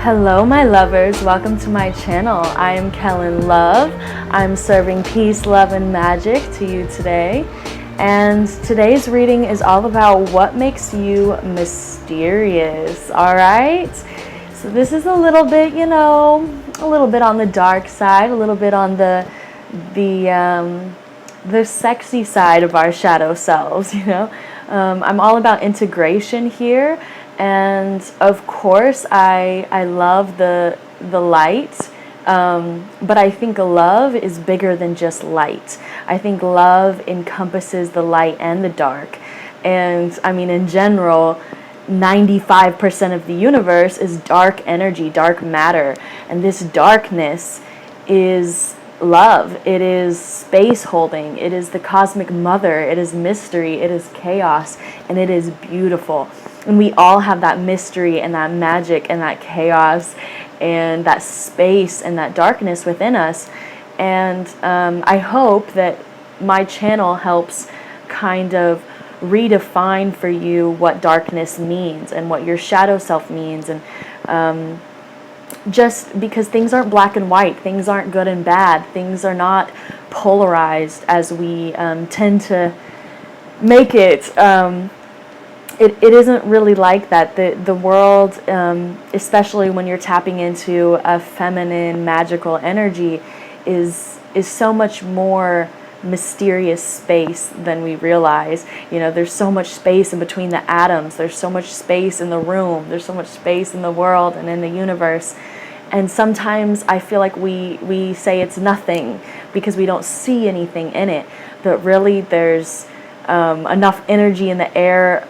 Hello my lovers, welcome to my channel. I am Kellen Love. I'm serving peace, love, and magic to you today. And today's reading is all about what makes you mysterious, alright? So this is a little bit, a little bit on the dark side, a little bit on the sexy side of our shadow selves, I'm all about integration here. And of course, I love the light, but I think love is bigger than just light. I think love encompasses the light and the dark. And I mean, in general, 95% of the universe is dark energy, dark matter. And this darkness is love. It is space holding. It is the cosmic mother. It is mystery. It is chaos. And it is beautiful. And we all have that mystery and that magic and that chaos and that space and that darkness within us. And I hope that my channel helps kind of redefine for you what darkness means and what your shadow self means. And just because things aren't black and white, things aren't good and bad, things are not polarized as we tend to make it. It isn't really like that. The world, especially when you're tapping into a feminine, magical energy, is so much more mysterious space than we realize. There's so much space in between the atoms. There's so much space in the room. There's so much space in the world and in the universe. And sometimes I feel like we say it's nothing because we don't see anything in it. But really, there's enough energy in the air,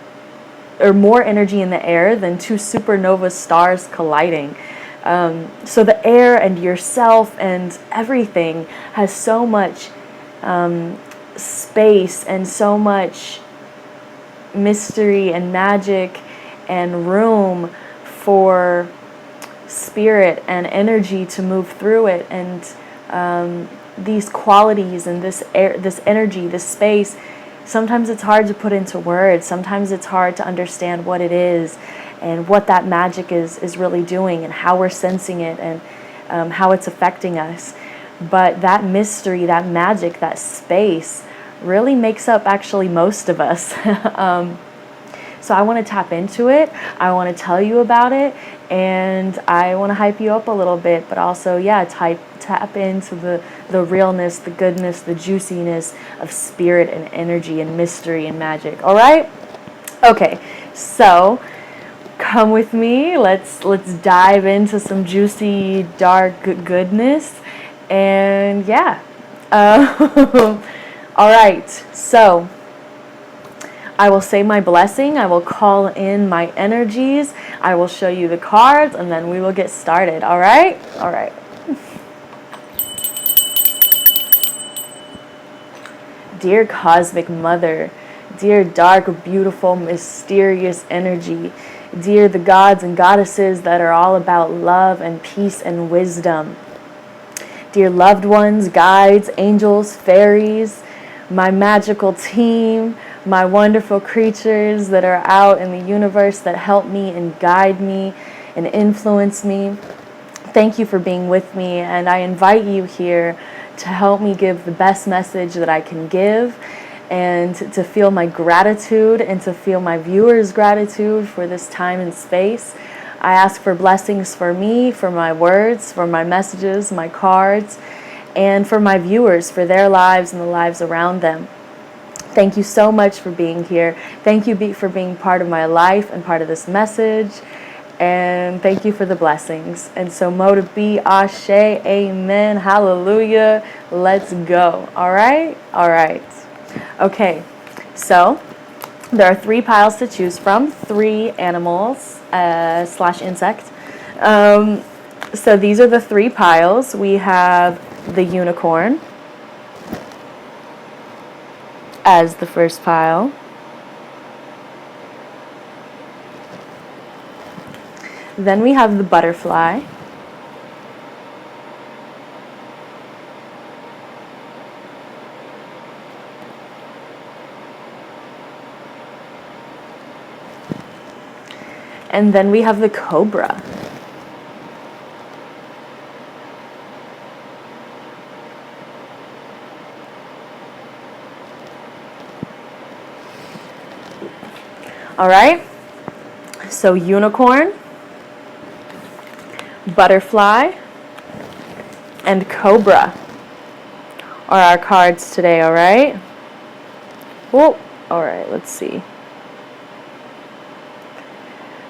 or more energy in the air than two supernova stars colliding. So the air and yourself and everything has so much space and so much mystery and magic and room for spirit and energy to move through it. And these qualities and this air, this energy, this space, sometimes it's hard to put into words. Sometimes it's hard to understand what it is and what that magic is really doing and how we're sensing it and how it's affecting us. But that mystery, that magic, that space really makes up actually most of us. So I want to tap into it. I want to tell you about it. And I want to hype you up a little bit, but also, tap into the realness, the goodness, the juiciness of spirit and energy and mystery and magic. All right? Okay, so come with me. Let's dive into some juicy, dark goodness. And all right, so I will say my blessing, I will call in my energies, I will show you the cards, and then we will get started, all right? All right. Dear Cosmic Mother, dear dark, beautiful, mysterious energy, dear the gods and goddesses that are all about love and peace and wisdom, dear loved ones, guides, angels, fairies, my magical team, my wonderful creatures that are out in the universe that help me and guide me and influence me. Thank you for being with me, and I invite you here to help me give the best message that I can give, and to feel my gratitude and to feel my viewers' gratitude for this time and space. I ask for blessings for me, for my words, for my messages, my cards, and for my viewers, for their lives and the lives around them. Thank you so much for being here. Thank you for being part of my life and part of this message. And thank you for the blessings. And so mo to be, ashe, amen, hallelujah. Let's go. All right? All right. Okay. So there are 3 piles to choose from, 3 animals / insect. So these are the 3 piles. We have the unicorn as the first pile. Then we have the butterfly. And then we have the cobra. All right. So unicorn, butterfly, and cobra are our cards today, all right? Whoa. All right, let's see.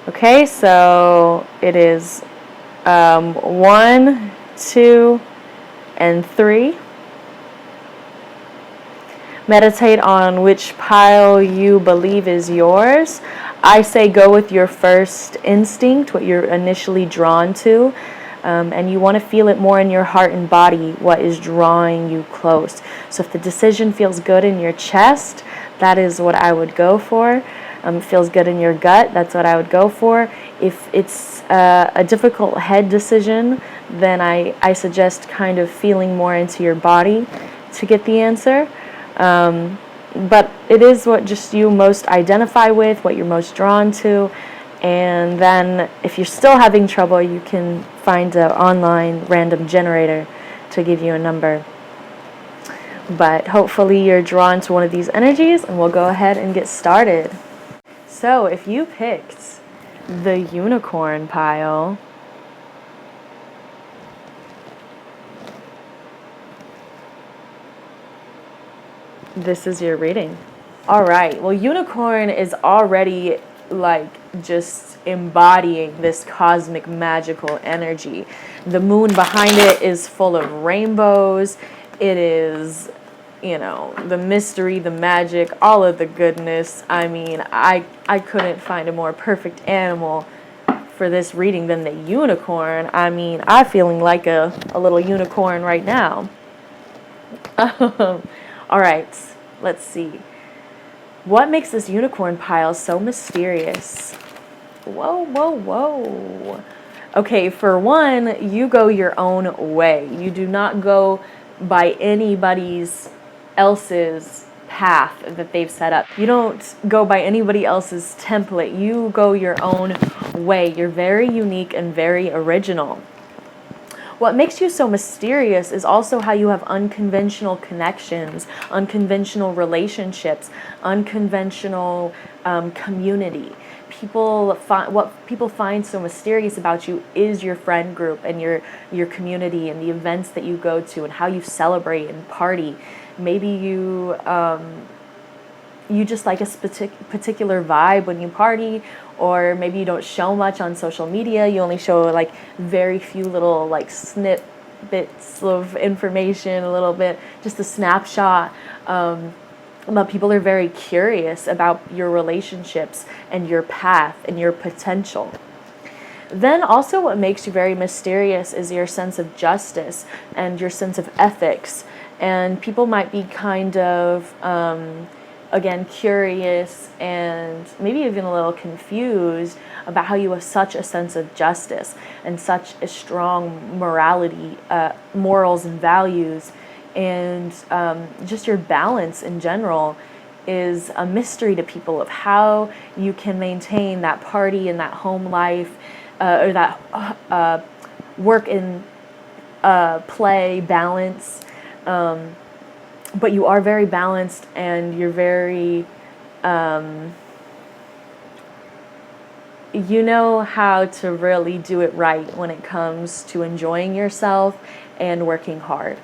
Okay, so it is 1, 2, and 3. Meditate on which pile you believe is yours. I say go with your first instinct, what you're initially drawn to, and you want to feel it more in your heart and body, what is drawing you close. So if the decision feels good in your chest, that is what I would go for. It feels good in your gut, that's what I would go for. If it's a difficult head decision, then I suggest kind of feeling more into your body to get the answer. But it is what just you most identify with, what you're most drawn to. And then if you're still having trouble, you can find an online random generator to give you a number. But hopefully you're drawn to one of these energies, and we'll go ahead and get started. So if you picked the unicorn pile, this is your reading. All right. Well, unicorn is already like just embodying this cosmic magical energy. The moon behind it is full of rainbows. It is, the mystery, the magic, all of the goodness. I mean, I couldn't find a more perfect animal for this reading than the unicorn. I mean, I'm feeling like a little unicorn right now. All right, let's see. What makes this unicorn pile so mysterious? Whoa, whoa, whoa. Okay, for one, you go your own way. You do not go by anybody's else's path that they've set up. You don't go by anybody else's template. You go your own way. You're very unique and very original. What makes you so mysterious is also how you have unconventional connections, unconventional relationships, unconventional community. What people find so mysterious about you is your friend group and your community and the events that you go to and how you celebrate and party. Maybe you just like a particular vibe when you party, or maybe you don't show much on social media. You only show like very few little like snippets of information, a little bit, just a snapshot. But people are very curious about your relationships and your path and your potential. Then also what makes you very mysterious is your sense of justice and your sense of ethics. And people might be kind of again, curious and maybe even a little confused about how you have such a sense of justice and such a strong morality, morals and values, and just your balance in general is a mystery to people of how you can maintain that party and that home life or that work and play balance. But you are very balanced, and you're very, you know how to really do it right when it comes to enjoying yourself and working hard.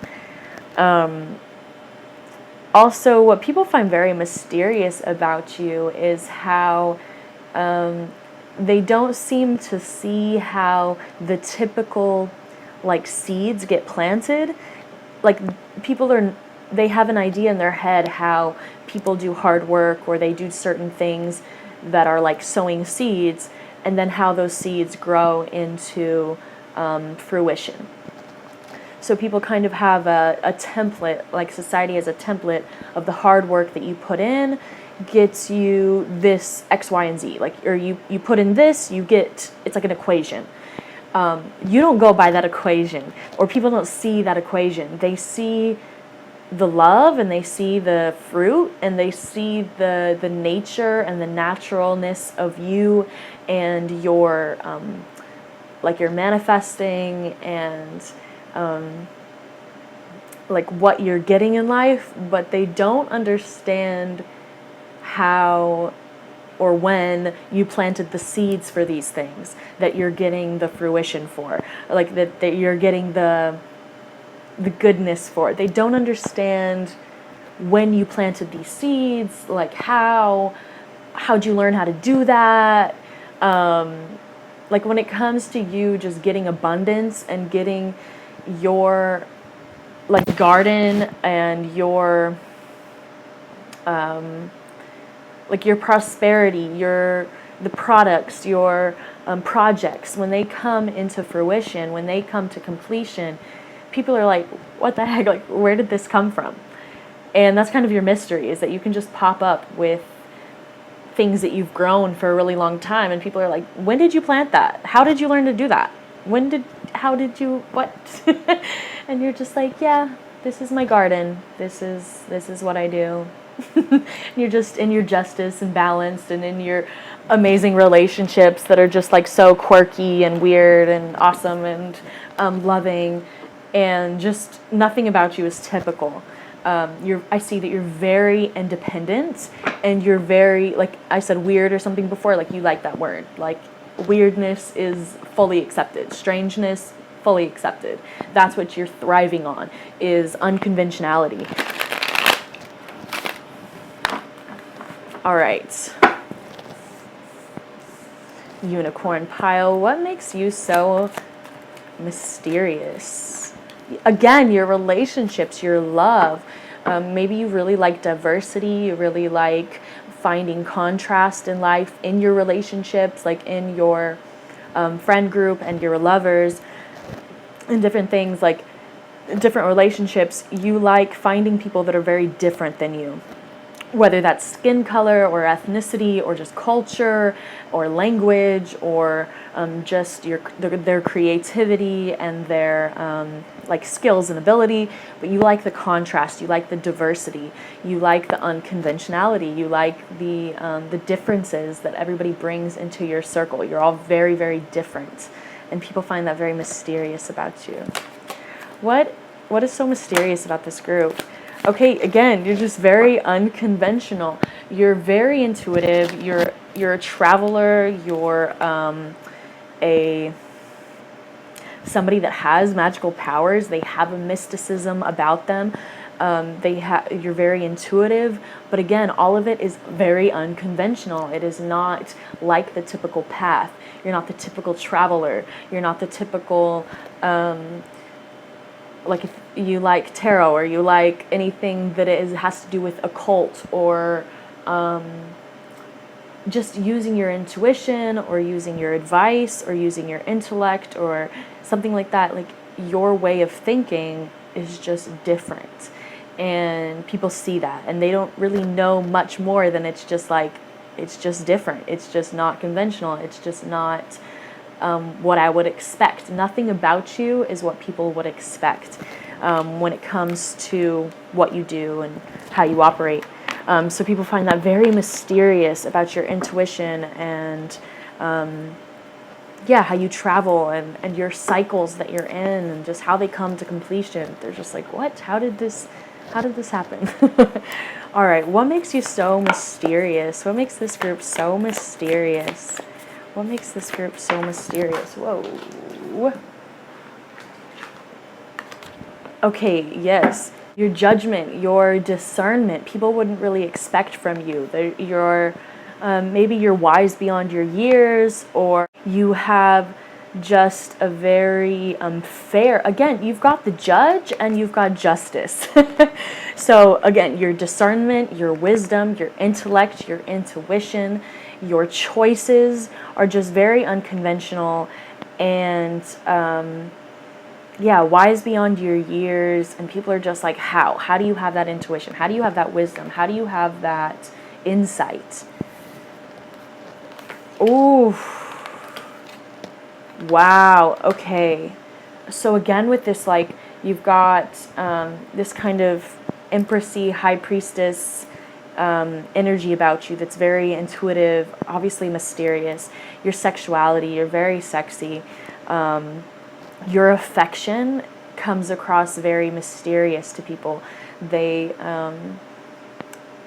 Also, what people find very mysterious about you is how they don't seem to see how the typical like seeds get planted. Like they have an idea in their head how people do hard work, or they do certain things that are like sowing seeds, and then how those seeds grow into fruition. So people kind of have a template, like society has a template of the hard work that you put in gets you this X, Y, and Z. Like, or you put in this, you get, it's like an equation. You don't go by that equation, or people don't see that equation. They see the love, and they see the fruit, and they see the nature and the naturalness of you and your like your manifesting and like what you're getting in life, but they don't understand how or when you planted the seeds for these things that you're getting the fruition for, like that you're getting the goodness for. They don't understand when you planted these seeds, like how'd you learn how to do that? Like when it comes to you just getting abundance and getting your like garden and your like your prosperity, the products, your projects, when they come into fruition, when they come to completion, people are like, what the heck? Like, where did this come from? And that's kind of your mystery, is that you can just pop up with things that you've grown for a really long time, and people are like, when did you plant that? How did you learn to do that? How did you, what? And you're just like, yeah, this is my garden. This is what I do. And you're just in your justice and balanced, and in your amazing relationships that are just like so quirky and weird and awesome and loving, and just nothing about you is typical. I see that you're very independent, and you're very, like I said, weird or something before, like you like that word. Like weirdness is fully accepted. Strangeness, fully accepted. That's what you're thriving on, is unconventionality. All right. Unicorn pile. What makes you so mysterious? Again, your relationships, your love. Maybe you really like diversity. You really like finding contrast in life, in your relationships, like in your friend group and your lovers, and different things, like different relationships. You like finding people that are very different than you, whether that's skin color or ethnicity or just culture or language or just their creativity and their like skills and ability. But you like the contrast, you like the diversity, you like the unconventionality, you like the differences that everybody brings into your circle. You're all very, very different, and people find that very mysterious about you. What is so mysterious about this group? Okay, again, you're just very unconventional. You're very intuitive. You're a traveler. You're somebody that has magical powers. They have a mysticism about them. You're very intuitive, but again, all of it is very unconventional. It is not like the typical path. You're not the typical traveler. You're not the typical like if you like tarot, or you like anything that has to do with occult, or just using your intuition, or using your advice, or using your intellect, or something like that, like your way of thinking is just different. And people see that, and they don't really know much more than it's just different. It's just not conventional. It's just not what I would expect. Nothing about you is what people would expect when it comes to what you do and how you operate. So people find that very mysterious about your intuition and how you travel and your cycles that you're in, and just how they come to completion. They're just like, what? How did this happen? All right, what makes you so mysterious? What makes this group so mysterious? What makes this group so mysterious? Whoa. Okay, yes. Your judgment, your discernment, people wouldn't really expect from you. Maybe you're wise beyond your years, or you have just a very fair, again, you've got the judge and you've got justice. So again, your discernment, your wisdom, your intellect, your intuition, your choices are just very unconventional, and wise beyond your years. And people are just like, how do you have that intuition? How do you have that wisdom? How do you have that insight? Ooh, wow. Okay, so again, with this, like, you've got this kind of empressy, high priestess energy about you that's very intuitive, obviously mysterious. Your sexuality, you're very sexy. Your affection comes across very mysterious to people.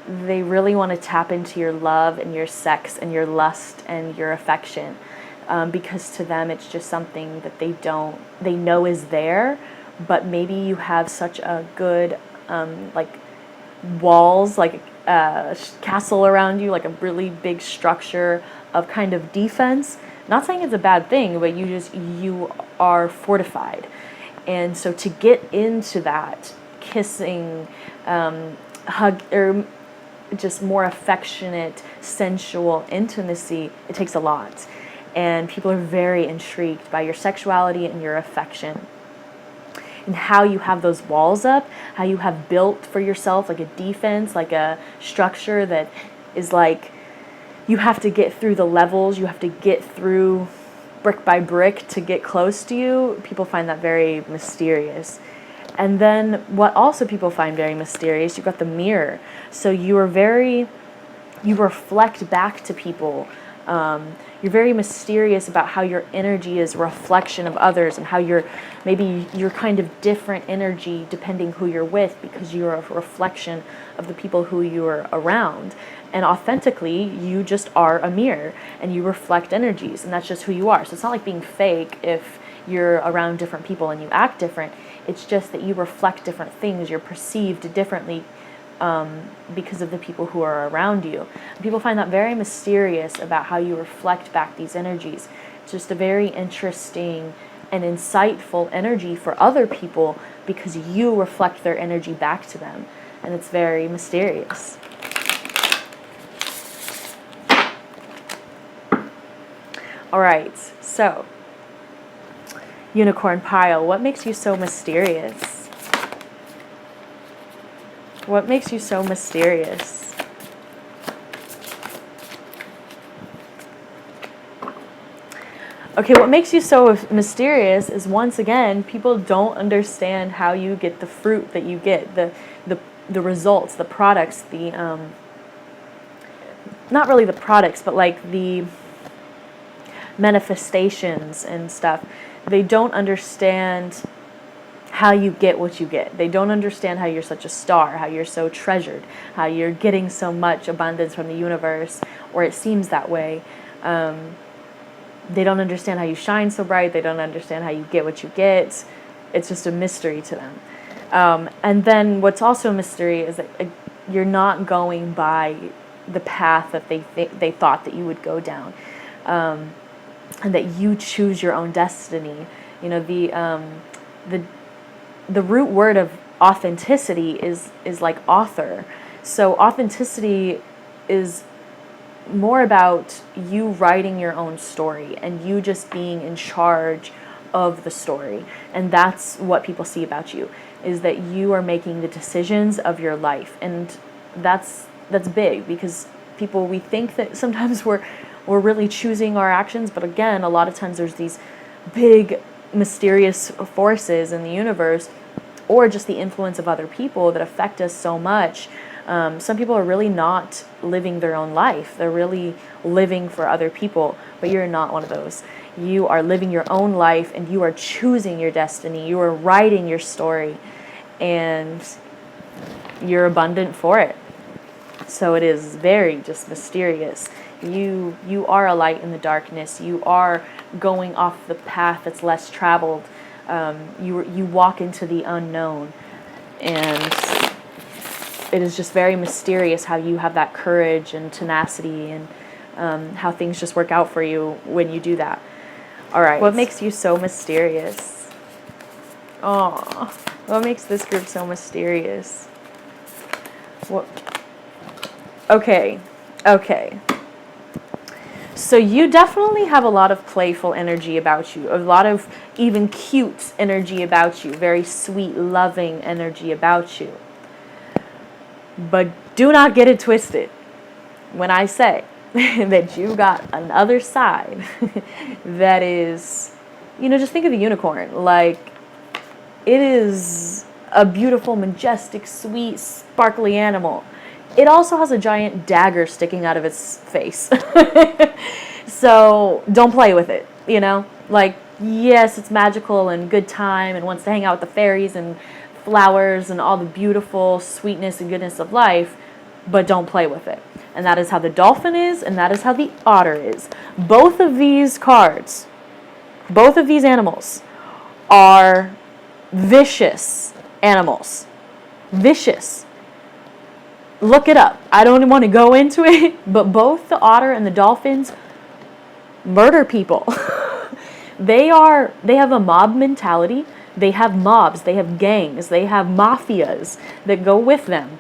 they really want to tap into your love and your sex and your lust and your affection, because to them it's just something that they know is there, but maybe you have such a good like walls, like a castle around you, like a really big structure of kind of defense. Not saying it's a bad thing, but you are fortified. And so to get into that kissing, hug, or just more affectionate, sensual intimacy, it takes a lot. And people are very intrigued by your sexuality and your affection. And how you have those walls up, how you have built for yourself like a defense, like a structure that is like, you have to get through the levels, you have to get through brick by brick to get close to you. People find that very mysterious. And then what also people find very mysterious, you've got the mirror. So you reflect back to people. You're very mysterious about how your energy is a reflection of others, and how you're kind of different energy depending who you're with, because you're a reflection of the people who you're around. And authentically, you just are a mirror, and you reflect energies, and that's just who you are. So it's not like being fake if you're around different people and you act different. It's just that you reflect different things. You're perceived differently because of the people who are around you. People find that very mysterious about how you reflect back these energies. It's just a very interesting and insightful energy for other people, because you reflect their energy back to them. And it's very mysterious. All right, so unicorn pile, what makes you so mysterious? What makes you so mysterious? Okay, what makes you so mysterious is, once again, people don't understand how you get the fruit that you get, the results, the products, the not really the products, but like the manifestations and stuff. They don't understand how you get what you get. They don't understand how you're such a star, how you're so treasured, how you're getting so much abundance from the universe, or it seems that way. They don't understand how you shine so bright. They don't understand how you get what you get. It's just a mystery to them. And then what's also a mystery is that you're not going by the path that they thought that you would go down, and that you choose your own destiny. You know, the root word of authenticity is like author. So authenticity is more about you writing your own story and you just being in charge of the story. And that's what people see about you, is that you are making the decisions of your life. And that's big, because we think that sometimes we're really choosing our actions, but again, a lot of times there's these big mysterious forces in the universe, or just the influence of other people that affect us so much. Some people are really not living their own life. They're really living for other people, but you're not one of those. You are living your own life, and you are choosing your destiny. You are writing your story, and you're abundant for it. So it is very just mysterious. You are a light in the darkness. You are going off the path that's less traveled. You walk into the unknown, and it is just very mysterious how you have that courage and tenacity, and how things just work out for you when you do that. All right. What makes you so mysterious? Oh, what makes this group so mysterious? What? Okay. So you definitely have a lot of playful energy about you, a lot of even cute energy about you, very sweet, loving energy about you. But do not get it twisted when I say that you got another side that is, just think of the unicorn. Like, it is a beautiful, majestic, sweet, sparkly animal. It also has a giant dagger sticking out of its face. So don't play with it, Like, yes, it's magical and good time and wants to hang out with the fairies and flowers and all the beautiful sweetness and goodness of life. but don't play with it. And that is how the dolphin is, and that is how the otter is. Both of these cards, both of these animals are vicious animals. Vicious. Look it up. I don't want to go into it, but both the otter and the dolphins murder people. They have a mob mentality. They have mobs, they have gangs, they have mafias that go with them.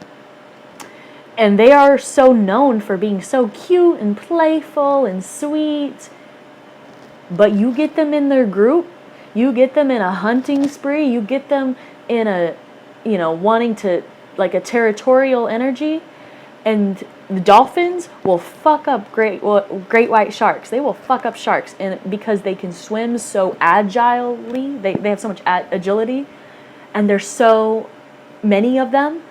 And they are so known for being so cute and playful and sweet. But you get them in their group, you get them in a hunting spree, you get them in a, wanting to, like a territorial energy, and the dolphins will fuck up great white sharks. They will fuck up sharks, and because they can swim so agilely, they have so much agility, and there's so many of them.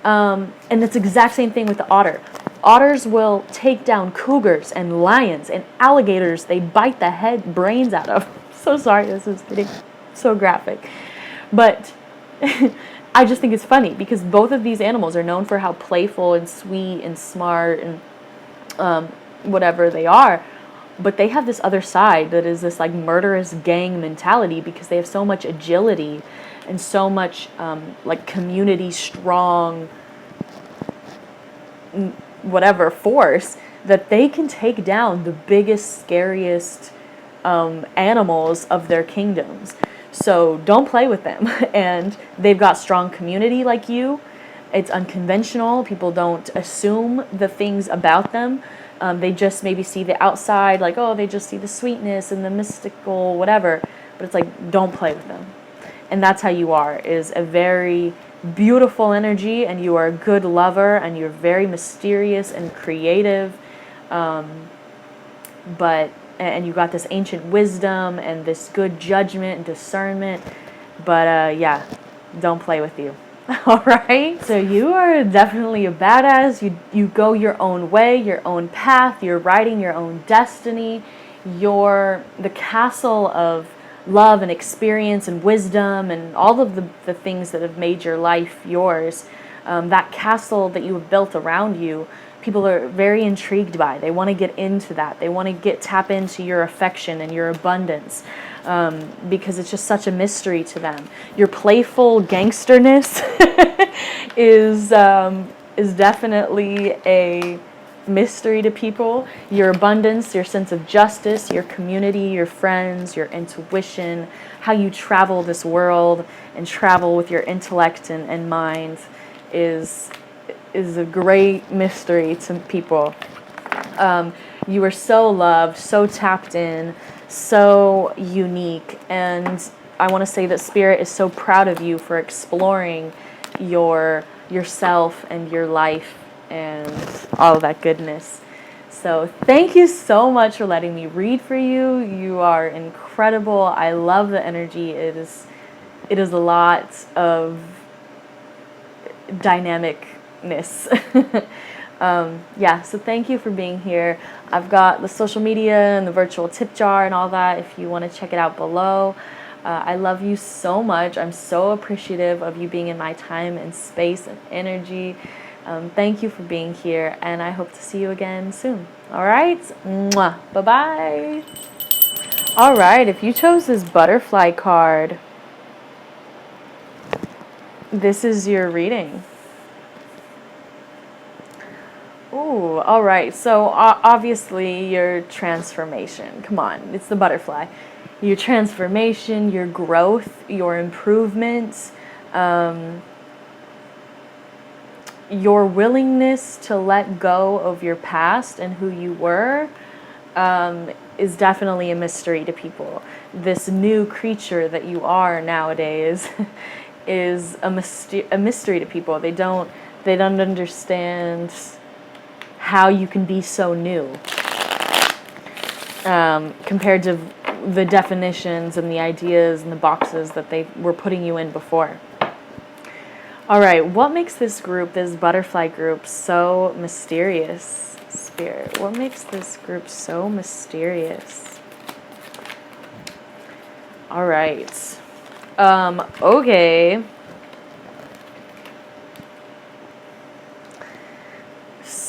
And it's the exact same thing with the otter. Otters will take down cougars and lions and alligators. They bite the brains out of. So sorry, this is getting so graphic. But I just think it's funny because both of these animals are known for how playful and sweet and smart and whatever they are. But they have this other side that is this like murderous gang mentality because they have so much agility and so much like community strong whatever force that they can take down the biggest, scariest animals of their kingdoms. So don't play with them. And they've got strong community like you. It's unconventional. People don't assume the things about them. They just maybe see the outside, like, oh, they just see the sweetness and the mystical whatever. But it's like, don't play with them. And that's how you are, is a very beautiful energy, and you are a good lover, and you're very mysterious and creative. And you got this ancient wisdom and this good judgment and discernment. But yeah, don't play with you. All right? So you are definitely a badass. You go your own way, your own path. You're writing your own destiny. You're the castle of love and experience and wisdom and all of the things that have made your life yours. That castle that you have built around you, people are very intrigued by. They want to get into that. They want to tap into your affection and your abundance because it's just such a mystery to them. Your playful gangsterness is definitely a mystery to people. Your abundance, your sense of justice, your community, your friends, your intuition, how you travel this world and travel with your intellect and mind is a great mystery to people. You are so loved, so tapped in, so unique, and I want to say that Spirit is so proud of you for exploring yourself and your life and all of that goodness. So thank you so much for letting me read for you. You are incredible. I love the energy. It is a lot of dynamicness. Yeah, so thank you for being here. I've got the social media and the virtual tip jar and all that if you want to check it out below. I love you so much. I'm so appreciative of you being in my time and space and energy. Thank you for being here, and I hope to see you again soon. All right? Mwah. Bye-bye. All right, if you chose this butterfly card, this is your reading. Ooh, all right. So obviously your transformation. Come on, it's the butterfly. Your transformation, your growth, your improvements, your willingness to let go of your past and who you were is definitely a mystery to people. This new creature that you are nowadays is a mystery to people. They don't understand how you can be so new compared to the definitions and the ideas and the boxes that they were putting you in before. All right, what makes this group, this butterfly group, so mysterious, Spirit? What makes this group so mysterious? All right. Okay.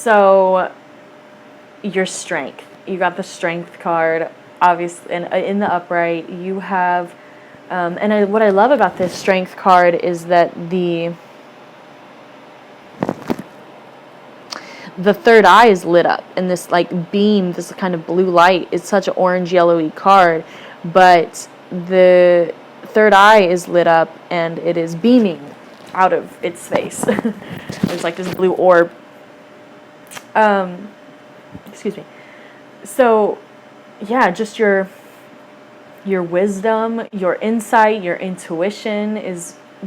So your strength. You got the strength card, obviously, and in the upright. You have, what I love about this strength card is that the third eye is lit up, and this like beam, this kind of blue light. It's such an orange yellowy card, but the third eye is lit up and it is beaming out of its face. There's like this blue orb. Excuse me. So, yeah, just your wisdom, your insight, your intuition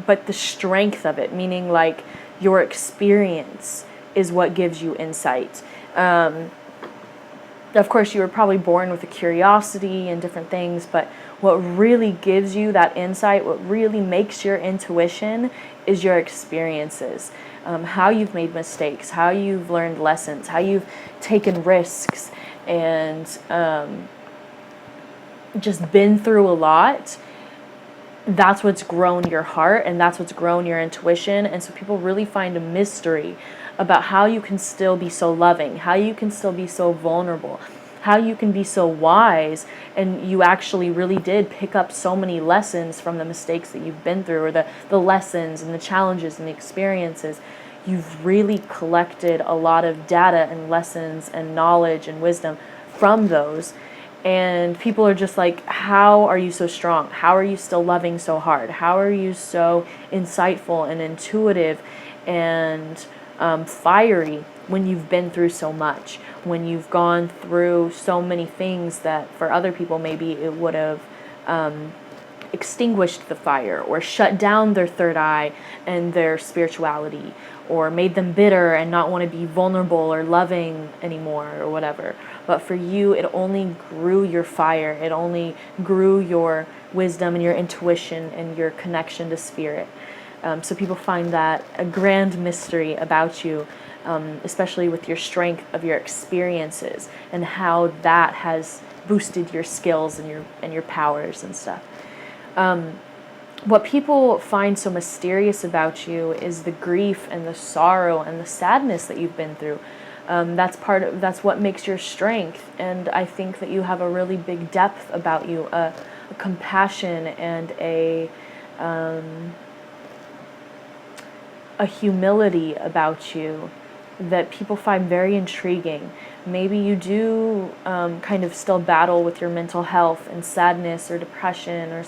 but the strength of it, meaning like your experience is what gives you insight. Of course, you were probably born with a curiosity and different things, but what really gives you that insight, what really makes your intuition, is your experiences. How you've made mistakes, how you've learned lessons, how you've taken risks, and just been through a lot. That's what's grown your heart, and that's what's grown your intuition. And so people really find a mystery about how you can still be so loving, how you can still be so vulnerable, how you can be so wise, and you actually really did pick up so many lessons from the mistakes that you've been through, or the lessons and the challenges and the experiences. You've really collected a lot of data and lessons and knowledge and wisdom from those. And people are just like, how are you so strong? How are you still loving so hard? How are you so insightful and intuitive and fiery when you've been through so much, when you've gone through so many things that for other people maybe it would have extinguished the fire or shut down their third eye and their spirituality, or made them bitter and not want to be vulnerable or loving anymore or whatever. But for you, it only grew your fire. It only grew your wisdom and your intuition and your connection to spirit. So people find that a grand mystery about you, especially with your strength of your experiences and how that has boosted your skills and your powers and stuff. What people find so mysterious about you is the grief and the sorrow and the sadness that you've been through. That's what makes your strength. And I think that you have a really big depth about you, a compassion and a humility about you that people find very intriguing. Maybe you do kind of still battle with your mental health and sadness or depression or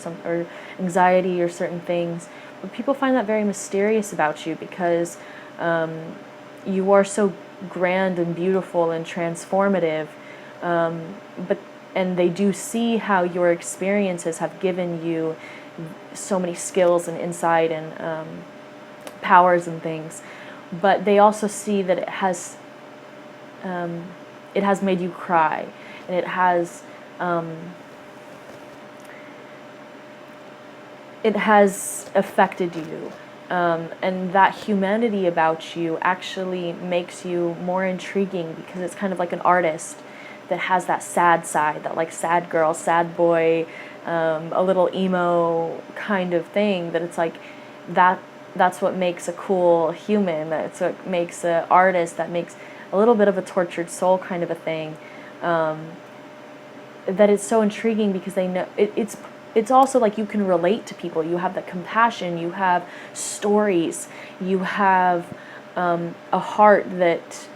anxiety or certain things, but people find that very mysterious about you because you are so grand and beautiful and transformative. And they do see how your experiences have given you so many skills and insight and powers and things, but they also see that it has made you cry, and it has affected you, and that humanity about you actually makes you more intriguing because it's kind of like an artist that has that sad side, that like sad girl, sad boy, a little emo kind of thing, that it's like that's what makes a cool human, that's what makes an artist, that makes a little bit of a tortured soul kind of a thing, that it's so intriguing because they know it's also like you can relate to people. You have that compassion, you have stories, you have a heart that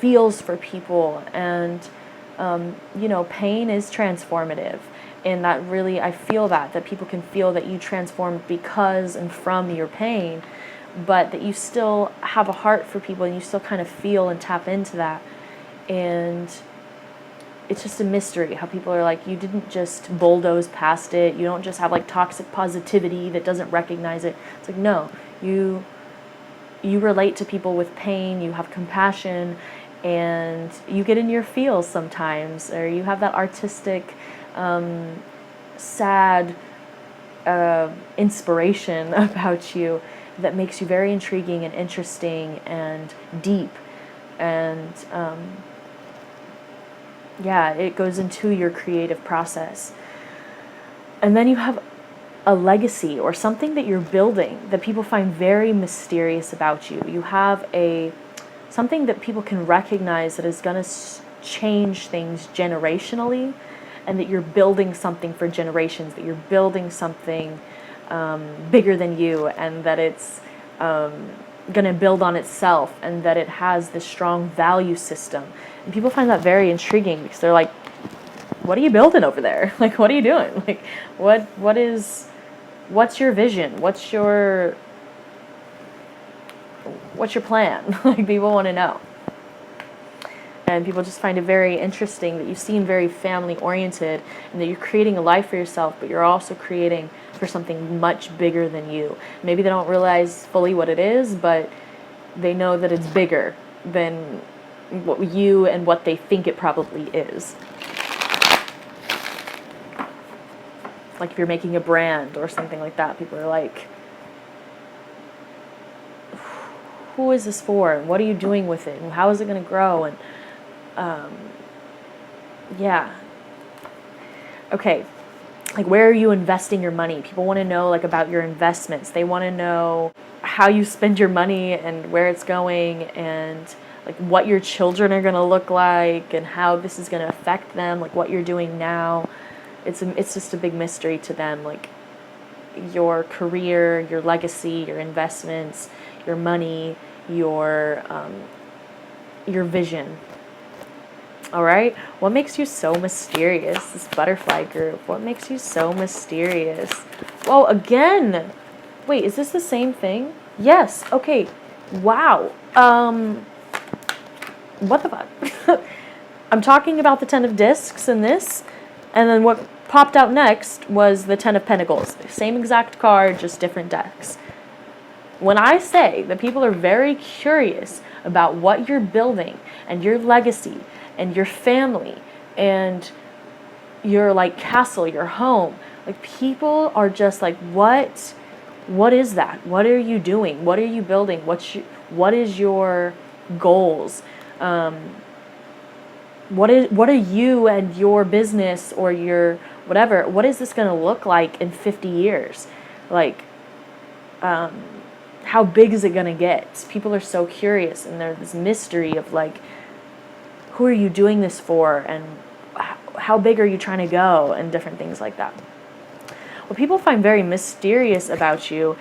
feels for people, and pain is transformative. And that really, I feel that people can feel that you transform because and from your pain, but that you still have a heart for people and you still kind of feel and tap into that. And it's just a mystery how people are like, you didn't just bulldoze past it. You don't just have like toxic positivity that doesn't recognize it. It's like, no, you relate to people with pain, you have compassion, and you get in your feels sometimes, or you have that artistic sad inspiration about you that makes you very intriguing and interesting and deep, and it goes into your creative process. And then you have a legacy or something that you're building that people find very mysterious about you. You have a something that people can recognize that is going to change things generationally, and that you're building something for generations, that you're building something bigger than you, and that it's going to build on itself, and that it has this strong value system. And people find that very intriguing, because they're like, what are you building over there? Like, what are you doing? Like, what's your vision? What's your plan? Like, people want to know. And people just find it very interesting that you seem very family oriented, and that you're creating a life for yourself, but you're also creating for something much bigger than you. Maybe they don't realize fully what it is, but they know that it's bigger than what you and what they think it probably is. Like if you're making a brand or something like that, people are like, who is this for? And what are you doing with it? And how is it going to grow? And yeah. Okay. Like, where are you investing your money? People want to know, like, about your investments. They want to know how you spend your money and where it's going, and like what your children are going to look like, and how this is going to affect them, like what you're doing now. It's just a big mystery to them, like your career, your legacy, your investments, your money, your vision. All right. What makes you so mysterious? This butterfly group. What makes you so mysterious? Well, again, wait, is this the same thing? Yes. Okay. Wow. What the fuck? I'm talking about the 10 of discs in this, and then what popped out next was the 10 of pentacles. Same exact card, just different decks. When I say that people are very curious about what you're building and your legacy and your family and your like castle, your home, like people are just like, what is that? What are you doing? What are you building? What is your goals? What are you and your business or your whatever? What is this going to look like in 50 years? Like, how big is it going to get? People are so curious, and there's this mystery of like, who are you doing this for, and how big are you trying to go, and different things like that. What people find very mysterious about you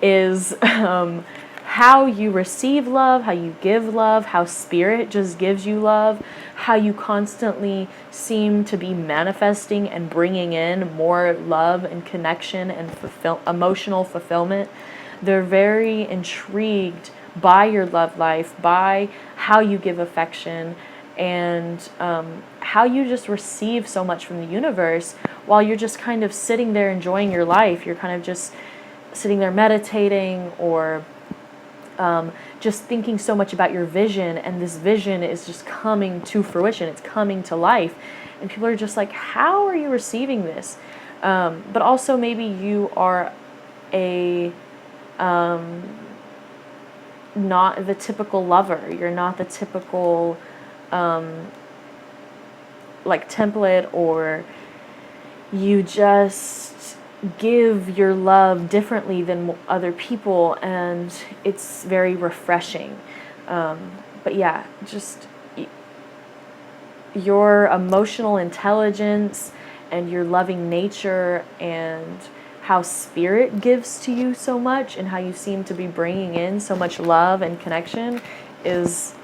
is how you receive love, how you give love, how spirit just gives you love, how you constantly seem to be manifesting and bringing in more love and connection and emotional fulfillment. They're very intrigued by your love life, by how you give affection, and how you just receive so much from the universe while you're just kind of sitting there enjoying your life. You're kind of just sitting there meditating, or just thinking so much about your vision, and this vision is just coming to fruition. It's coming to life, and people are just like, how are you receiving this? But also maybe you are not the typical lover. You're not the typical like template, or you just give your love differently than other people, and it's very refreshing. But yeah, just your emotional intelligence and your loving nature, and how spirit gives to you so much, and how you seem to be bringing in so much love and connection is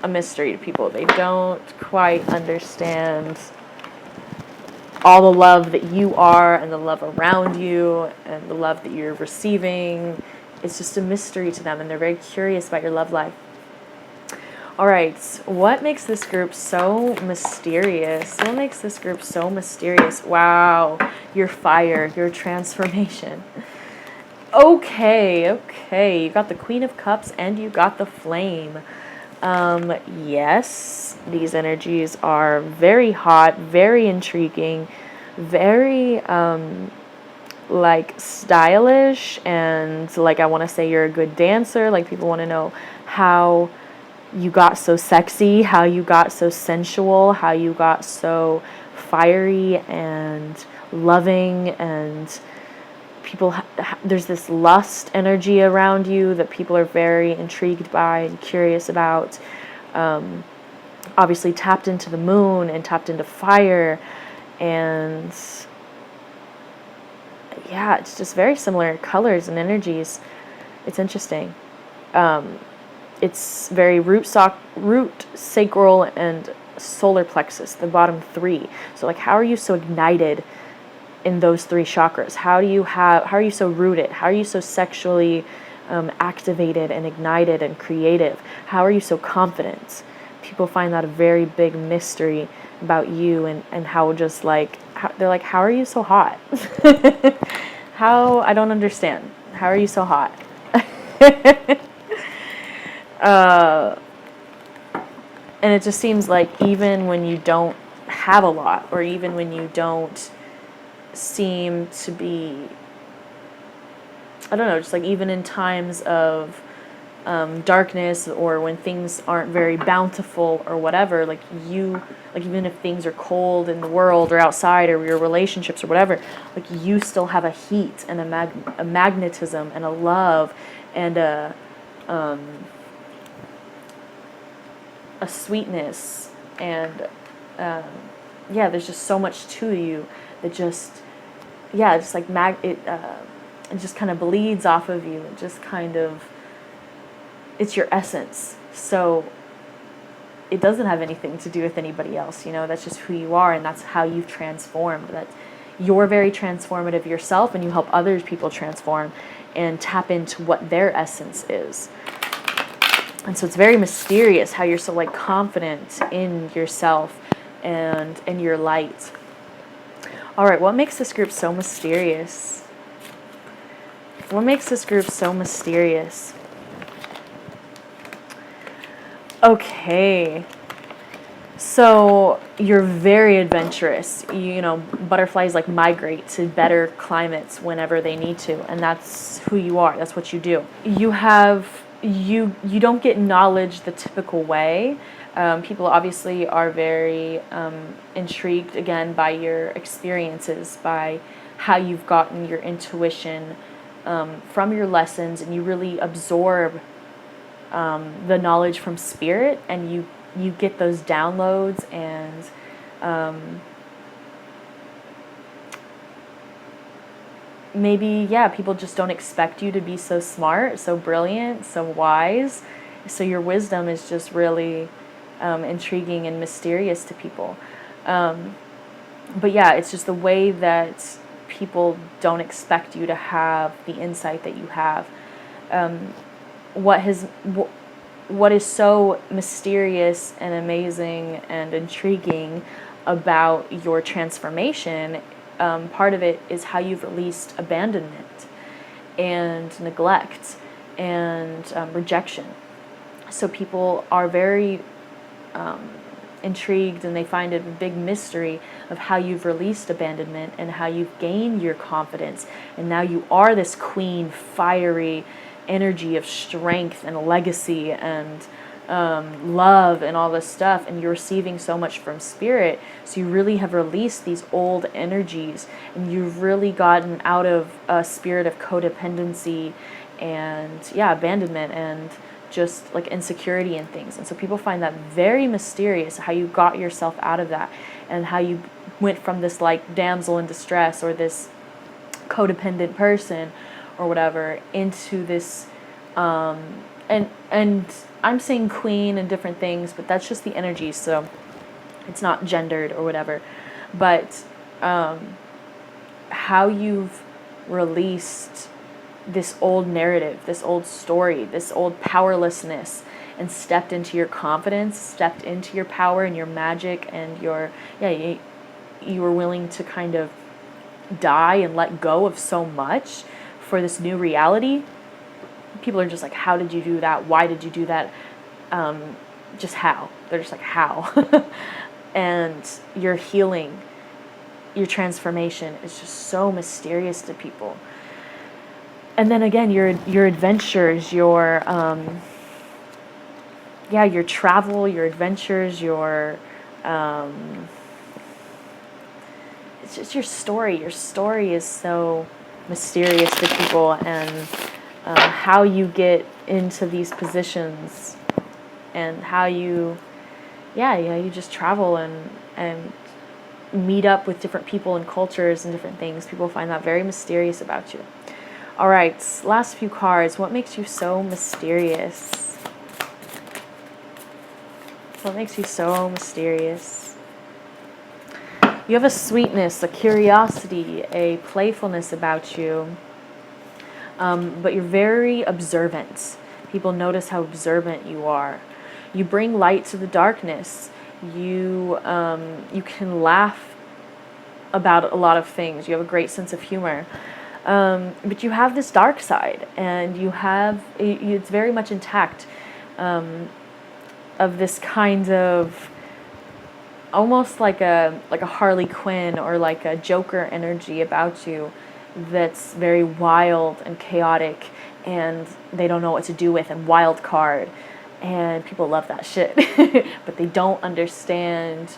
a mystery to people. They don't quite understand all the love that you are, and the love around you, and the love that you're receiving. It's just a mystery to them, and they're very curious about your love life. All right, what makes this group so mysterious? What makes this group so mysterious? Wow, your fire, your transformation. Okay, you got the Queen of Cups and you got the Flame. Yes, these energies are very hot, very intriguing, very like stylish, and like I want to say you're a good dancer. Like people want to know how you got so sexy, how you got so sensual, how you got so fiery and loving, and people there's this lust energy around you that people are very intrigued by and curious about. Obviously tapped into the moon and tapped into fire, and yeah, it's just very similar colors and energies. It's interesting. It's very root, sacral, and solar plexus, the bottom three. So like, how are you so ignited in those three chakras? How are you so rooted? How are you so sexually activated and ignited and creative? How are you so confident? People find that a very big mystery about you, and how just like, they're like, how are you so hot? I don't understand. How are you so hot? And it just seems like even when you don't have a lot, or even when you don't seem to be, I don't know, just like even in times of darkness, or when things aren't very bountiful or whatever, like even if things are cold in the world or outside or your relationships or whatever, like you still have a heat and a magnetism and a love and a sweetness, and yeah, there's just so much to you that just, yeah, just like it just kind of bleeds off of you. It just kind of, it's your essence. So it doesn't have anything to do with anybody else, that's just who you are, and that's how you've transformed. That you're very transformative yourself, and you help other people transform and tap into what their essence is. And so it's very mysterious how you're so like confident in yourself and in your light. All right, what makes this group so mysterious? What makes this group so mysterious? Okay. So you're very adventurous. Butterflies like migrate to better climates whenever they need to, and that's who you are. That's what you do. You don't get knowledge the typical way. People obviously are very intrigued, again, by your experiences, by how you've gotten your intuition from your lessons, and you really absorb the knowledge from spirit, and you get those downloads, and maybe, yeah, people just don't expect you to be so smart, so brilliant, so wise. So your wisdom is just really intriguing and mysterious to people. But yeah, it's just the way that people don't expect you to have the insight that you have. What is so mysterious and amazing and intriguing about your transformation, part of it is how you've released abandonment and neglect and rejection. So people are very intrigued, and they find it a big mystery of how you've released abandonment and how you've gained your confidence, and now you are this queen, fiery energy of strength and legacy and love and all this stuff, and you're receiving so much from spirit. So you really have released these old energies, and you've really gotten out of a spirit of codependency and abandonment and just like insecurity and things. And so people find that very mysterious, how you got yourself out of that, and how you went from this like damsel in distress or this codependent person or whatever into this and I'm saying queen and different things, but that's just the energy, so it's not gendered or whatever. But how you've released this old narrative, this old story, this old powerlessness, and stepped into your confidence, stepped into your power and your magic, and you were willing to kind of die and let go of so much for this new reality. People are just like, how did you do that? Why did you do that? Just how? They're just like, how? And your healing, your transformation is just so mysterious to people. And then again, your adventures, your travel, your adventures, your it's just your story. Your story is so mysterious to people, and how you get into these positions, and how you, you just travel and meet up with different people and cultures and different things. People find that very mysterious about you. All right, last few cards. What makes you so mysterious? What makes you so mysterious? You have a sweetness, a curiosity, a playfulness about you, but you're very observant. People notice how observant you are. You bring light to the darkness. You can laugh about a lot of things. You have a great sense of humor. But you have this dark side, and it's very much intact, of this kind of almost like a Harley Quinn or like a Joker energy about you that's very wild and chaotic, and they don't know what to do with, and wild card, and people love that shit. But they don't understand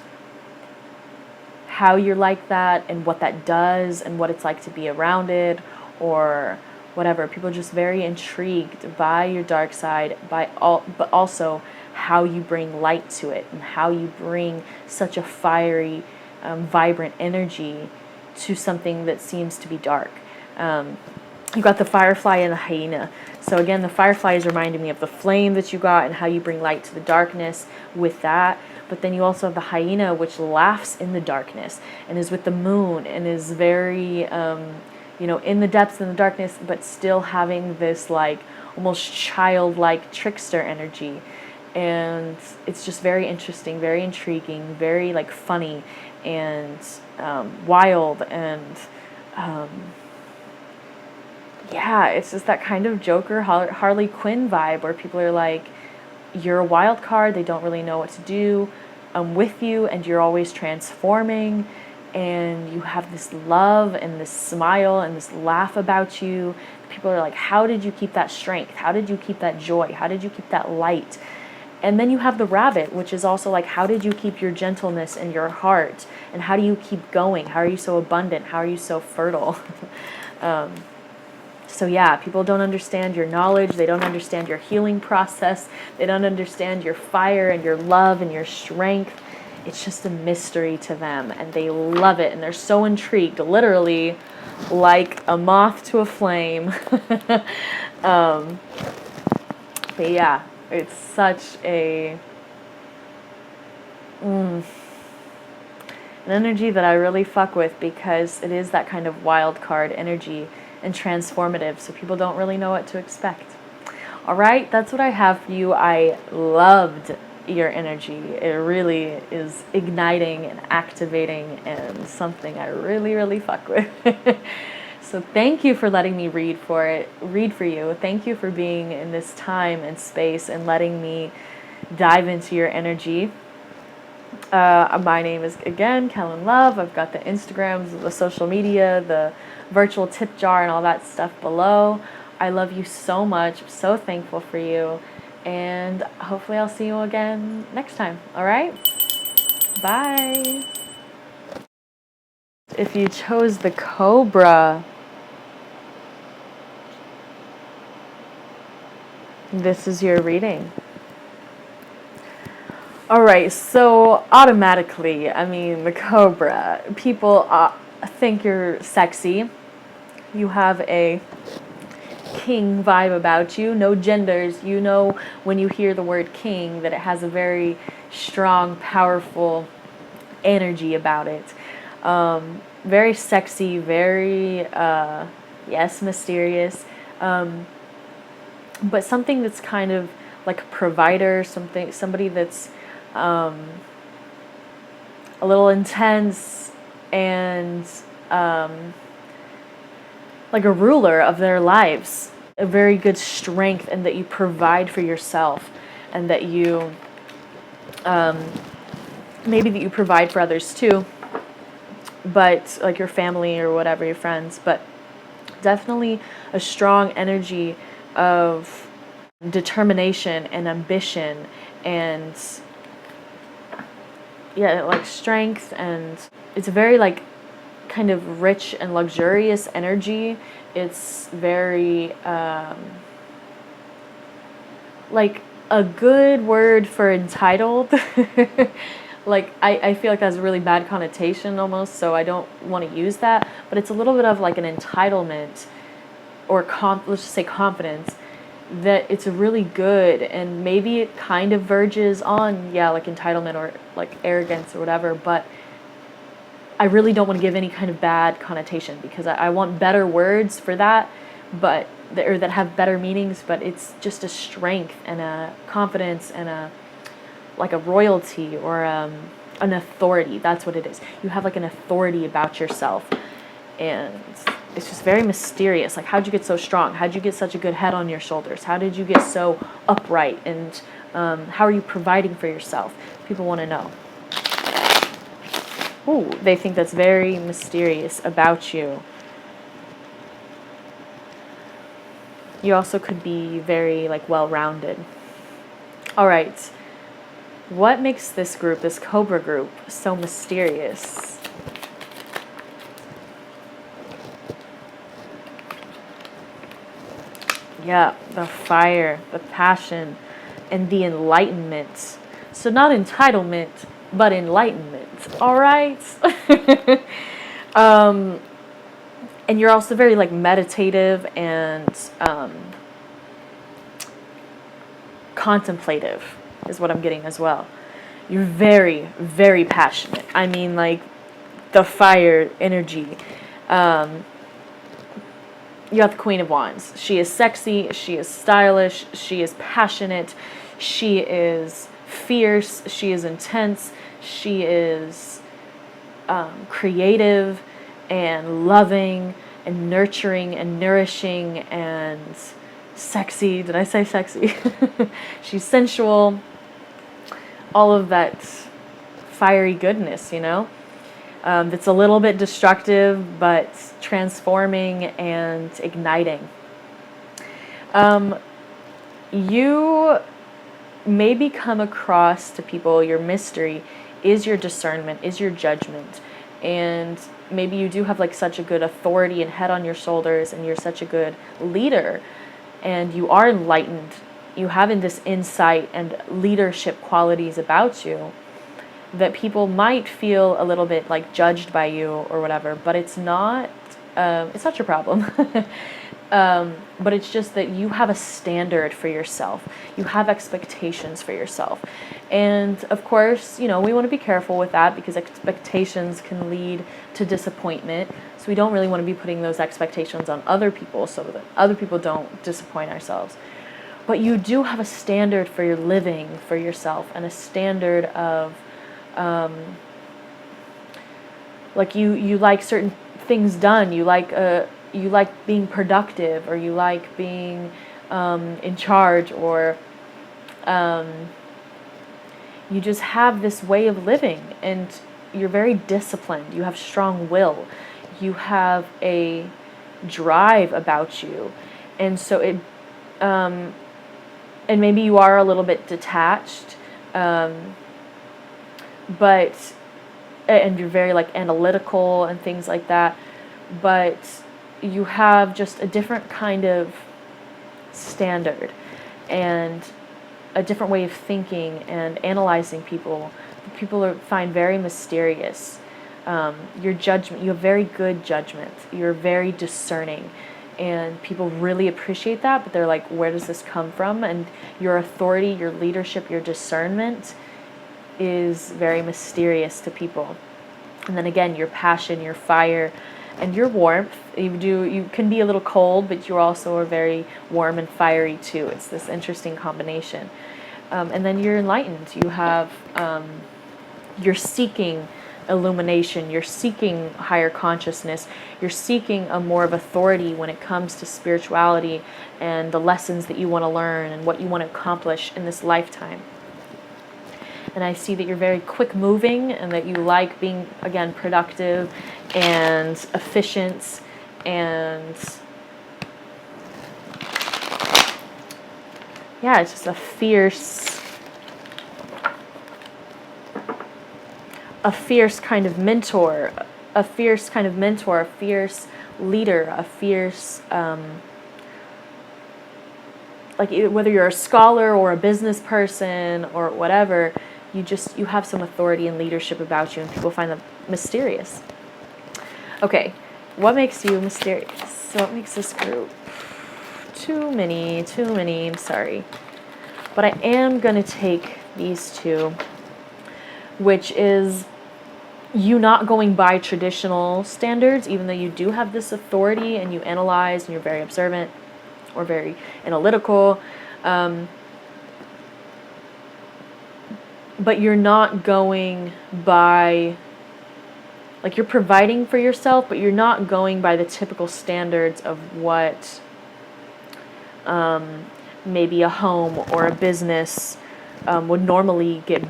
how you're like that and what that does and what it's like to be around it or whatever. People are just very intrigued by your dark side, but also how you bring light to it and how you bring such a fiery, vibrant energy to something that seems to be dark. You got the firefly and the hyena. So again, the firefly is reminding me of the flame that you got and how you bring light to the darkness with that. But then you also have the hyena, which laughs in the darkness and is with the moon and is very, in the depths in the darkness, but still having this like almost childlike trickster energy. And it's just very interesting, very intriguing, very like funny and wild, and it's just that kind of Joker, Harley Quinn vibe where people are like, you're a wild card, they don't really know what to do with you, and you're always transforming, and you have this love and this smile and this laugh about you. People are like, how did you keep that strength? How did you keep that joy? How did you keep that light? And then you have the rabbit, which is also like, how did you keep your gentleness in your heart? And how do you keep going? How are you so abundant? How are you so fertile? So yeah, people don't understand your knowledge. They don't understand your healing process. They don't understand your fire and your love and your strength. It's just a mystery to them, and they love it. And they're so intrigued, literally like a moth to a flame. But yeah, it's such an energy that I really fuck with, because it is that kind of wild card energy and transformative, so people don't really know what to expect. All right, that's what I have for you. I loved your energy. It really is igniting and activating and something I really, really fuck with. So thank you for letting me read for you. Thank you for being in this time and space and letting me dive into your energy. My name is, again, Kellen Love. I've got the Instagrams, the social media, the virtual tip jar, and all that stuff below. I love you so much. I'm so thankful for you. And hopefully I'll see you again next time. All right? Bye. If you chose the Cobra, this is your reading. All right, so automatically, the Cobra, people think you're sexy. You have a king vibe about you, no genders. You know when you hear the word king that it has a very strong, powerful energy about it. Very sexy, very, mysterious. But something that's kind of like a provider, somebody that's a little intense and like a ruler of their lives, a very good strength, and that you provide for yourself, and that you maybe that you provide for others too, but like your family or whatever, your friends, but definitely a strong energy of determination and ambition and like strength, and it's a very like kind of rich and luxurious energy. It's very, like, a good word for entitled. Like, I feel like that has a really bad connotation almost, so I don't want to use that. But it's a little bit of like an entitlement, or let's just say confidence, that it's really good, and maybe it kind of verges on, yeah, like entitlement or like arrogance or whatever, but I really don't want to give any kind of bad connotation, because I want better words for that, but or that have better meanings, but it's just a strength and a confidence and a like a royalty, or an authority. That's what it is. You have like an authority about yourself, and it's just very mysterious. Like, how'd you get so strong? How'd you get such a good head on your shoulders? How did you get so upright? And how are you providing for yourself? People want to know. Ooh, they think that's very mysterious about you. You also could be very like well-rounded. All right. What makes this group, this Cobra group, so mysterious? Yeah, the fire, the passion, and the enlightenment. So not entitlement, but enlightenment. All right? And you're also very like meditative and contemplative is what I'm getting as well. You're very, very passionate. I mean, like, the fire energy. You got the Queen of Wands. She is sexy, she is stylish, she is passionate, she is fierce, she is intense, she is creative and loving and nurturing and nourishing and sexy. Did I say sexy? She's sensual. All of that fiery goodness, you know? That's a little bit destructive, but transforming and igniting. You maybe come across to people, your mystery is your discernment, is your judgment. And maybe you do have like such a good authority and head on your shoulders, and you're such a good leader, and you are enlightened. You have this insight and leadership qualities about you, that people might feel a little bit like judged by you or whatever, but it's not your problem. But it's just that you have a standard for yourself. You have expectations for yourself. And of course, you know, we want to be careful with that, because expectations can lead to disappointment. So we don't really want to be putting those expectations on other people, so that other people don't disappoint ourselves. But you do have a standard for your living for yourself, and a standard of like you like certain things done. You like being productive, or you like being in charge, or you just have this way of living, and you're very disciplined. You have strong will. You have a drive about you, and so it and maybe you are a little bit detached, but and you're very like analytical and things like that, but you have just a different kind of standard and a different way of thinking and analyzing people. People find very mysterious. Your judgment, you have very good judgment. You're very discerning, and people really appreciate that, but they're like, where does this come from? And your authority, your leadership, your discernment is very mysterious to people. And then again, your passion, your fire, and your warmth. You can be a little cold, but you also are very warm and fiery too. It's this interesting combination. And then you're enlightened. You have, you're seeking illumination. You're seeking higher consciousness. You're seeking a more of authority when it comes to spirituality and the lessons that you want to learn and what you want to accomplish in this lifetime. And I see that you're very quick moving, and that you like being, again, productive and efficient, and yeah, it's just a fierce kind of mentor, a fierce kind of mentor, a fierce leader, a fierce, like whether you're a scholar or a business person or whatever, you have some authority and leadership about you, and people find that mysterious. Okay, what makes you mysterious? What makes this group? Too many, I'm sorry. But I am going to take these two, which is you not going by traditional standards, even though you do have this authority and you analyze and you're very observant or very analytical. But you're not going by, like, you're providing for yourself, but you're not going by the typical standards of what maybe a home or a business would normally get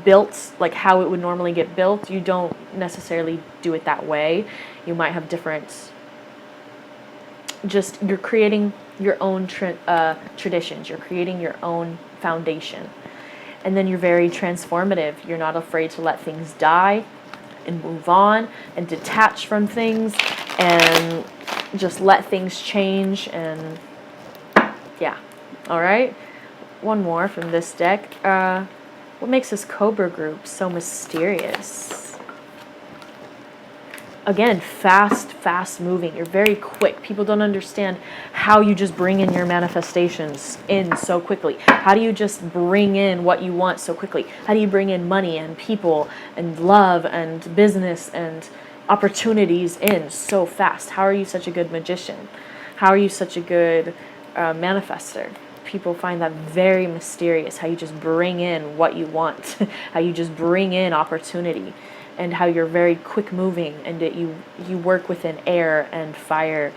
built, like how it would normally get built. You don't necessarily do it that way. You might have different, just you're creating your own traditions. You're creating your own foundation. And then you're very transformative. You're not afraid to let things die and move on and detach from things and just let things change. And yeah. All right. One more from this deck. What makes this Cobra group so mysterious? Again, fast moving. You're very quick. People don't understand how you just bring in your manifestations in so quickly. How do you just bring in what you want so quickly? How do you bring in money and people and love and business and opportunities in so fast? How are you such a good magician? How are you such a good manifester? People find that very mysterious, how you just bring in what you want, how you just bring in opportunity, and how you're very quick moving, and that you work within air and fire.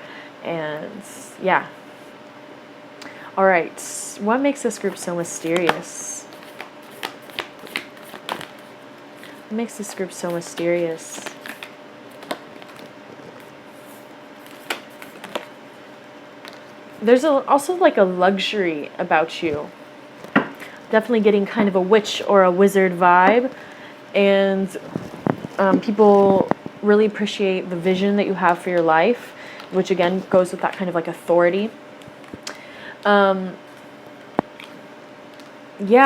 And yeah. All right, what makes this group so mysterious? What makes this group so mysterious? There's also like a luxury about you. Definitely getting kind of a witch or a wizard vibe. And people really appreciate the vision that you have for your life, which again goes with that kind of like authority. Yeah,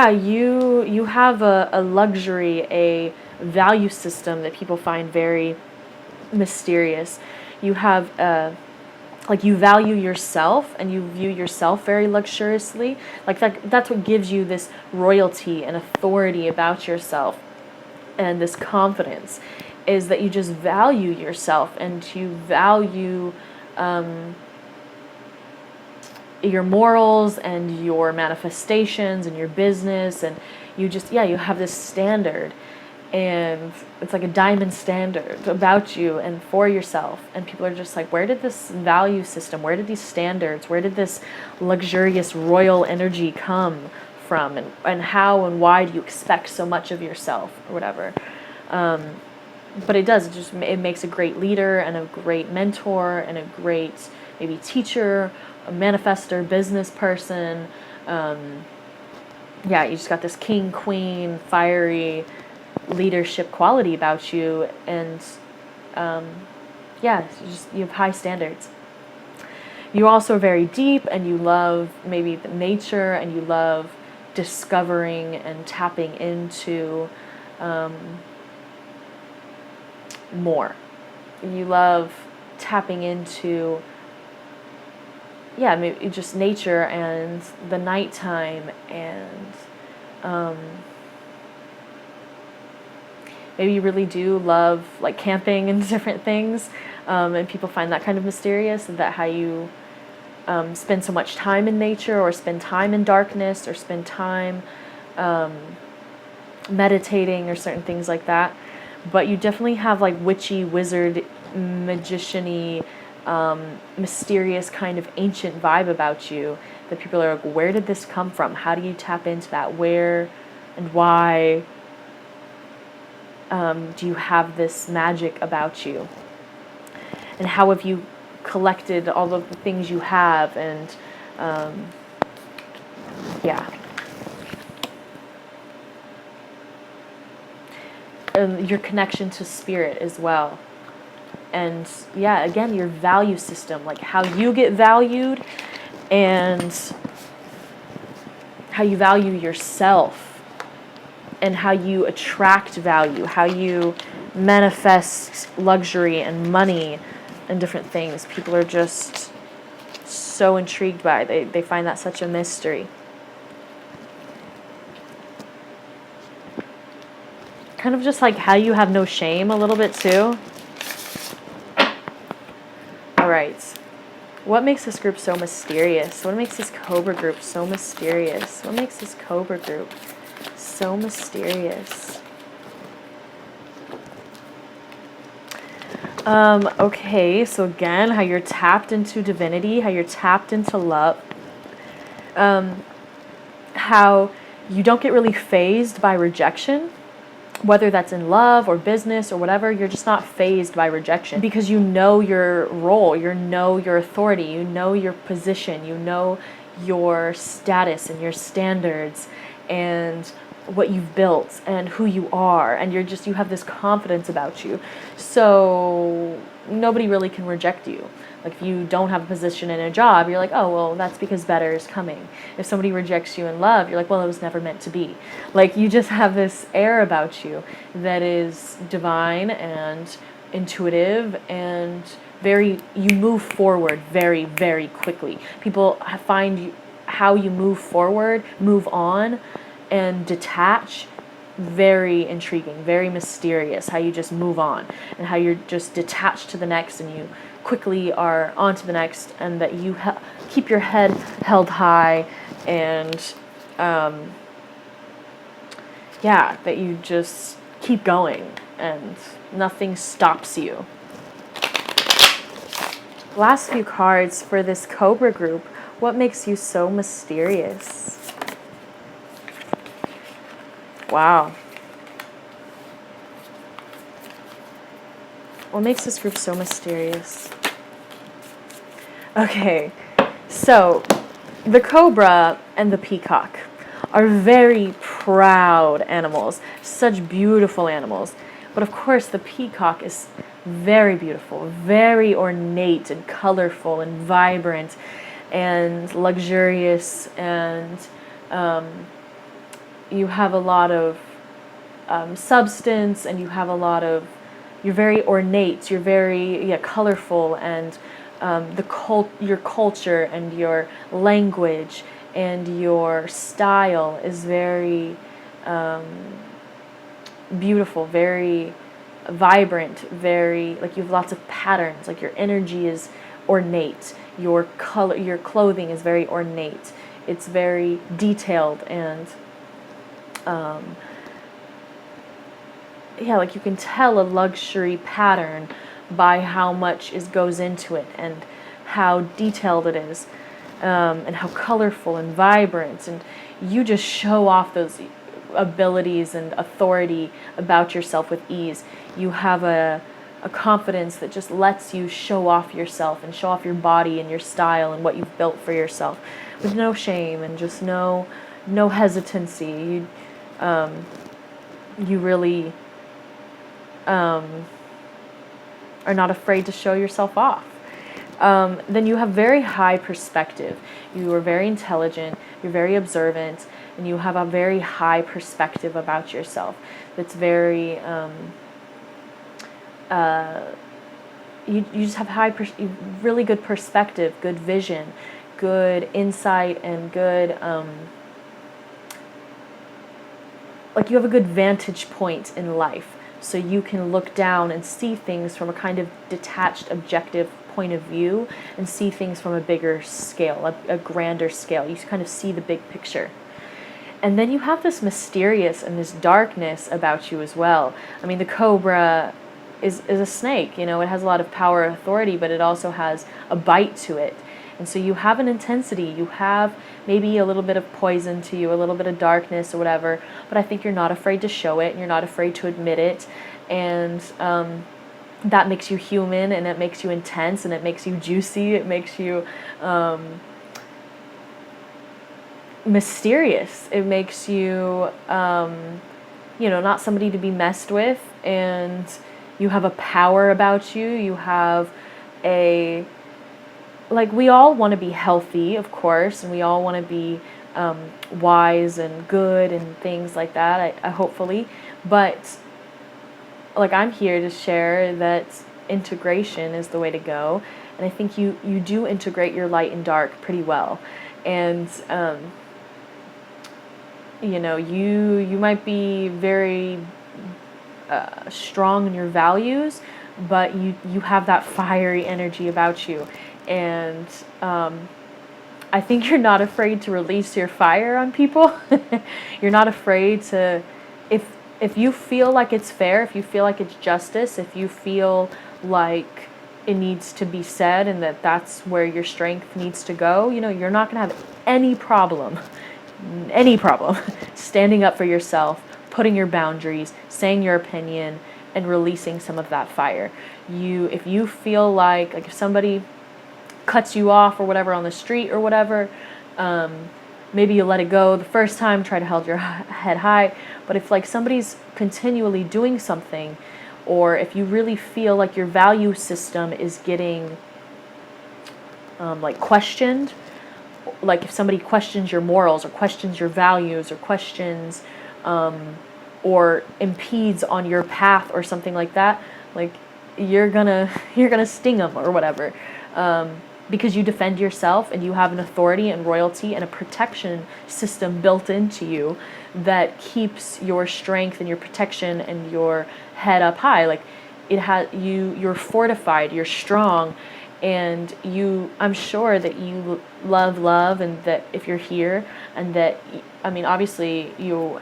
you have a luxury, a value system that people find very mysterious. You have like you value yourself and you view yourself very luxuriously. Like that's what gives you this royalty and authority about yourself, and this confidence, is that you just value yourself and you value your morals and your manifestations and your business, and you just, yeah, you have this standard, and it's like a diamond standard about you and for yourself, and people are just like, where did this value system, where did these standards, where did this luxurious royal energy come from, and how and why do you expect so much of yourself or whatever. But it makes a great leader and a great mentor and a great maybe teacher, a manifester, business person. Yeah, you just got this king, queen, fiery leadership quality about you, and yeah, you have high standards. You also are very deep, and you love maybe the nature, and you love discovering and tapping into more. You love tapping into, yeah, maybe just nature and the nighttime, and maybe you really do love like camping and different things, and people find that kind of mysterious, and that how you spend so much time in nature, or spend time in darkness, or spend time meditating, or certain things like that. But you definitely have like witchy, wizard, magician-y, mysterious kind of ancient vibe about you, that people are like, where did this come from? How do you tap into that? Where and why do you have this magic about you? And how have you collected all of the things you have? And yeah. Your connection to spirit as well. And yeah, again, your value system, like how you get valued and how you value yourself and how you attract value, how you manifest luxury and money and different things. People are just so intrigued by it. They find that such a mystery. Kind of just like how you have no shame a little bit too. All right. What makes this group so mysterious? What makes this Cobra group so mysterious? What makes this Cobra group so mysterious? Okay, so again, how you're tapped into divinity, how you're tapped into love, how you don't get really fazed by rejection, whether that's in love or business or whatever. You're just not fazed by rejection because you know your role, you know your authority, you know your position, you know your status and your standards and what you've built and who you are, and you have this confidence about you. So nobody really can reject you. Like if you don't have a position in a job, you're like, oh, well, that's because better is coming. If somebody rejects you in love, you're like, well, it was never meant to be. Like you just have this air about you that is divine and intuitive and you move forward very, very quickly. People find how you move forward, move on, and detach very intriguing, very mysterious, how you just move on and how you're just detached to the next and you quickly are on to the next, and that you keep your head held high and that you just keep going and nothing stops you. Last few cards for this Cobra group. What makes you so mysterious? Wow. What makes this group so mysterious? Okay, so the Cobra and the Peacock are very proud animals, such beautiful animals. But of course, the Peacock is very beautiful, very ornate and colorful and vibrant and luxurious, and you have a lot of substance, and you have a lot of, you're very ornate, you're very colorful, and your culture and your language and your style is very beautiful, very vibrant, very, like you have lots of patterns, like your energy is ornate, your clothing is very ornate, it's very detailed, and like you can tell a luxury pattern by how much goes into it and how detailed it is, and how colorful and vibrant, and you just show off those abilities and authority about yourself with ease. You have a confidence that just lets you show off yourself and show off your body and your style and what you've built for yourself with no shame and just no hesitancy. You really are not afraid to show yourself off. Then you have very high perspective. You are very intelligent, you're very observant, and you have a very high perspective about yourself. That's very, you just have really good perspective, good vision, good insight, and good, like you have a good vantage point in life. So you can look down and see things from a kind of detached, objective point of view and see things from a bigger scale, a grander scale. You kind of see the big picture. And then you have this mysterious and this darkness about you as well. I mean, the Cobra is a snake, it has a lot of power and authority, but it also has a bite to it. And so you have an intensity, you have maybe a little bit of poison to you, a little bit of darkness or whatever, but I think you're not afraid to show it and you're not afraid to admit it. And that makes you human, and it makes you intense, and it makes you juicy, it makes you mysterious. It makes you, not somebody to be messed with, and you have a power about you. You have a, like, we all want to be healthy, of course, and we all want to be wise and good and things like that, I hopefully. But like, I'm here to share that integration is the way to go, and I think you do integrate your light and dark pretty well. And you know, you might be very strong in your values, but you have that fiery energy about you. And I think you're not afraid to release your fire on people. You're not afraid to, if you feel like it's fair, if you feel like it's justice, if you feel like it needs to be said and that that's where your strength needs to go, you know, you're not going to have any problem standing up for yourself, putting your boundaries, saying your opinion, and releasing some of that fire. If you feel like if somebody cuts you off or whatever on the street or whatever, maybe you let it go the first time, try to hold your head high. But if like somebody's continually doing something, or if you really feel like your value system is getting like questioned, like if somebody questions your morals or questions your values or questions or impedes on your path or something like that, like you're gonna sting them or whatever, because you defend yourself and you have an authority and royalty and a protection system built into you that keeps your strength and your protection and your head up high. Like you're fortified, you're strong, and I'm sure that you love, and that if you're here, and that, I mean, obviously you're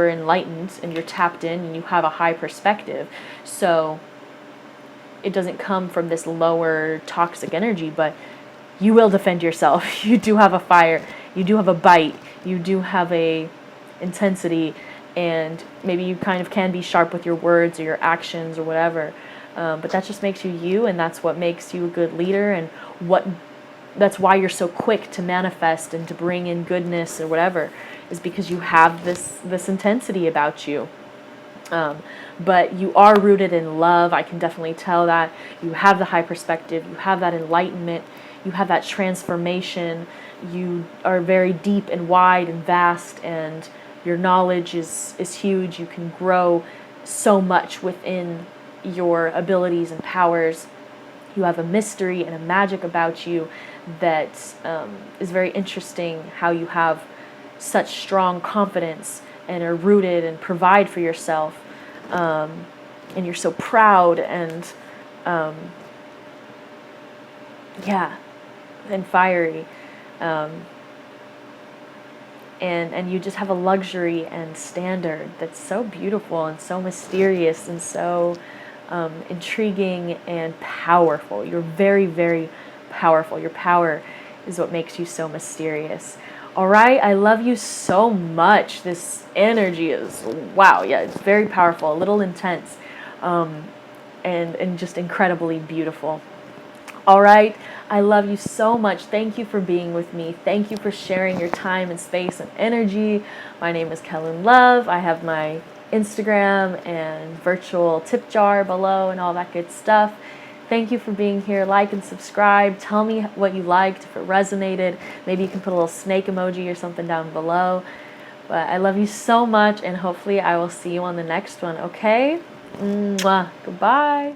enlightened and you're tapped in and you have a high perspective, so it doesn't come from this lower toxic energy, but you will defend yourself. You do have a fire, you do have a bite, you do have a intensity, and maybe you kind of can be sharp with your words or your actions or whatever. But that just makes you you, and that's what makes you a good leader, and that's why you're so quick to manifest and to bring in goodness or whatever, is because you have this intensity about you. But you are rooted in love. I can definitely tell that. You have the high perspective, you have that enlightenment, you have that transformation, you are very deep and wide and vast, and your knowledge is huge. You can grow so much within your abilities and powers. You have a mystery and a magic about you that is very interesting, how you have such strong confidence and are rooted and provide for yourself, and you're so proud and and fiery, and you just have a luxury and standard that's so beautiful and so mysterious and so intriguing and powerful. You're very, very powerful. Your power is what makes you so mysterious. All right, I love you so much. This energy is, wow, yeah, it's very powerful, a little intense, and just incredibly beautiful. All right, I love you so much. Thank you for being with me. Thank you for sharing your time and space and energy. My name is Kellyn Love. I have my Instagram and virtual tip jar below and all that good stuff. Thank you for being here. Like and subscribe. Tell me what you liked, if it resonated. Maybe you can put a little snake emoji or something down below. But I love you so much, and hopefully I will see you on the next one, okay? Mwah. Goodbye.